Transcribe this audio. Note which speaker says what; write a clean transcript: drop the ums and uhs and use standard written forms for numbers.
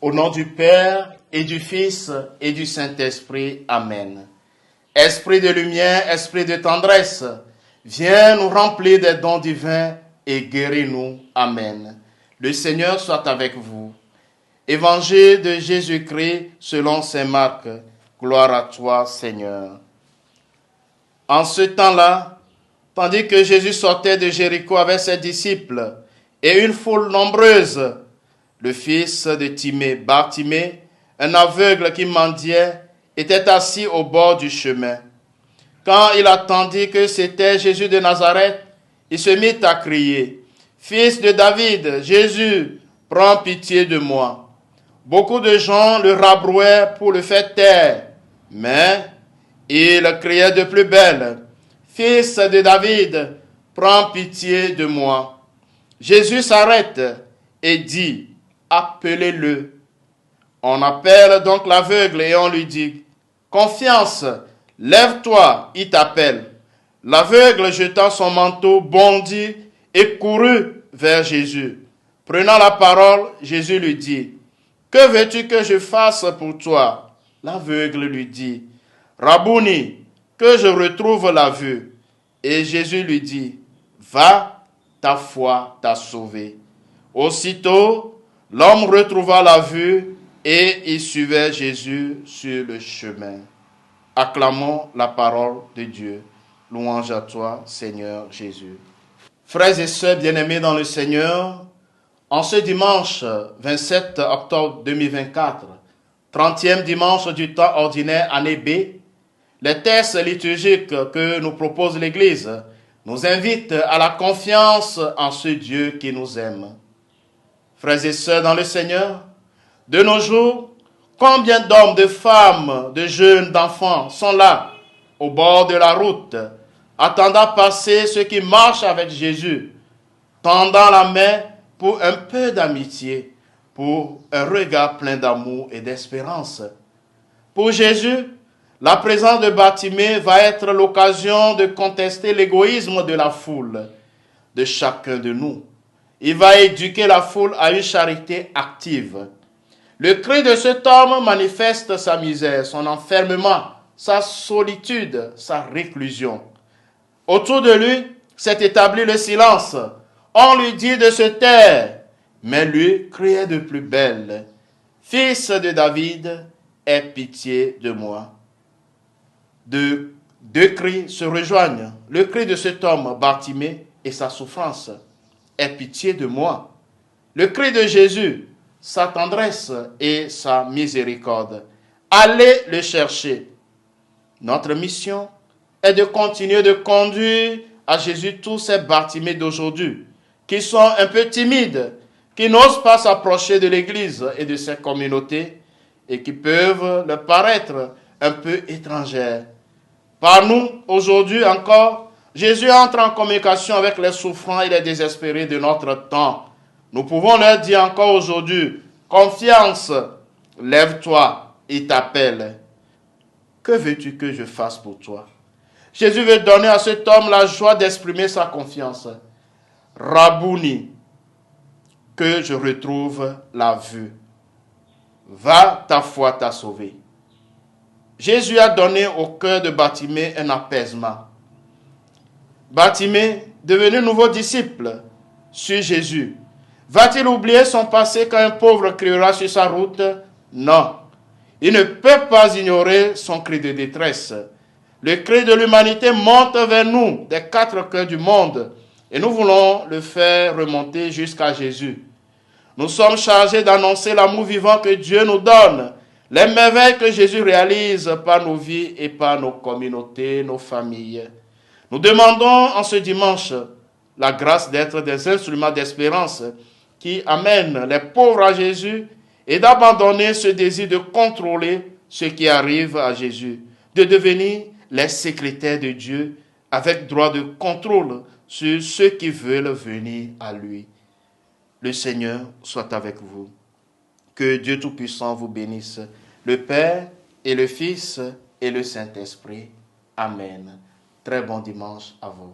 Speaker 1: Au nom du Père et du Fils et du Saint-Esprit. Amen. Esprit de lumière, esprit de tendresse, viens nous remplir des dons divins et guéris-nous. Amen. Le Seigneur soit avec vous. Évangile de Jésus-Christ selon saint Marc. Gloire à toi, Seigneur. En ce temps-là, tandis que Jésus sortait de Jéricho avec ses disciples et une foule nombreuse, le fils de Timée, Bartimée, un aveugle qui mendiait, était assis au bord du chemin. Quand il attendit que c'était Jésus de Nazareth, il se mit à crier, « Fils de David, Jésus, prends pitié de moi. » Beaucoup de gens le rabrouaient pour le faire taire, mais il criait de plus belle, « Fils de David, prends pitié de moi. » Jésus s'arrête et dit, « Appelez-le. » On appelle donc l'aveugle et on lui dit, « Confiance, lève-toi, il t'appelle. » L'aveugle, jetant son manteau, bondit et courut vers Jésus. Prenant la parole, Jésus lui dit, « Que veux-tu que je fasse pour toi ?» L'aveugle lui dit, « Rabouni, que je retrouve la vue. » Et Jésus lui dit, « Va, ta foi t'a sauvé. » Aussitôt, l'homme retrouva la vue et il suivait Jésus sur le chemin. Acclamons la parole de Dieu. Louange à toi, Seigneur Jésus. Frères et sœurs bien-aimés dans le Seigneur, en ce dimanche 27 octobre 2024, 30e dimanche du temps ordinaire année B, les textes liturgiques que nous propose l'Église nous invitent à la confiance en ce Dieu qui nous aime. Frères et sœurs dans le Seigneur, de nos jours, combien d'hommes, de femmes, de jeunes, d'enfants sont là, au bord de la route, attendant passer ceux qui marchent avec Jésus, tendant la main pour un peu d'amitié, pour un regard plein d'amour et d'espérance. Pour Jésus, la présence de Bartimée va être l'occasion de contester l'égoïsme de la foule, de chacun de nous. Il va éduquer la foule à une charité active. Le cri de cet homme manifeste sa misère, son enfermement, sa solitude, sa réclusion. Autour de lui s'est établi le silence. On lui dit de se taire, mais lui criait de plus belle, « Fils de David, aie pitié de moi. » Deux cris se rejoignent, le cri de cet homme Bartimée et sa souffrance, « Aie pitié de moi. » Le cri de Jésus, sa tendresse et sa miséricorde. Allez le chercher. Notre mission est de continuer de conduire à Jésus tous ces Bartimées d'aujourd'hui, qui sont un peu timides, qui n'osent pas s'approcher de l'Église et de ses communautés, et qui peuvent leur paraître un peu étrangères. Par nous, aujourd'hui encore, Jésus entre en communication avec les souffrants et les désespérés de notre temps. Nous pouvons leur dire encore aujourd'hui, confiance, lève-toi, il t'appelle. Que veux-tu que je fasse pour toi? Jésus veut donner à cet homme la joie d'exprimer sa confiance. Rabouni, que je retrouve la vue. Va, ta foi t'a sauvé. Jésus a donné au cœur de Bartimée un apaisement. Bartimée, devenu nouveau disciple, suit Jésus. Va-t-il oublier son passé quand un pauvre criera sur sa route? Non. Il ne peut pas ignorer son cri de détresse. Le cri de l'humanité monte vers nous des quatre cœurs du monde et nous voulons le faire remonter jusqu'à Jésus. Nous sommes chargés d'annoncer l'amour vivant que Dieu nous donne, les merveilles que Jésus réalise par nos vies et par nos communautés, nos familles. Nous demandons en ce dimanche la grâce d'être des instruments d'espérance qui amènent les pauvres à Jésus et d'abandonner ce désir de contrôler ce qui arrive à Jésus, de devenir les secrétaires de Dieu avec droit de contrôle sur ceux qui veulent venir à lui. Le Seigneur soit avec vous. Que Dieu Tout-Puissant vous bénisse, le Père et le Fils et le Saint-Esprit. Amen. Très bon dimanche à vous.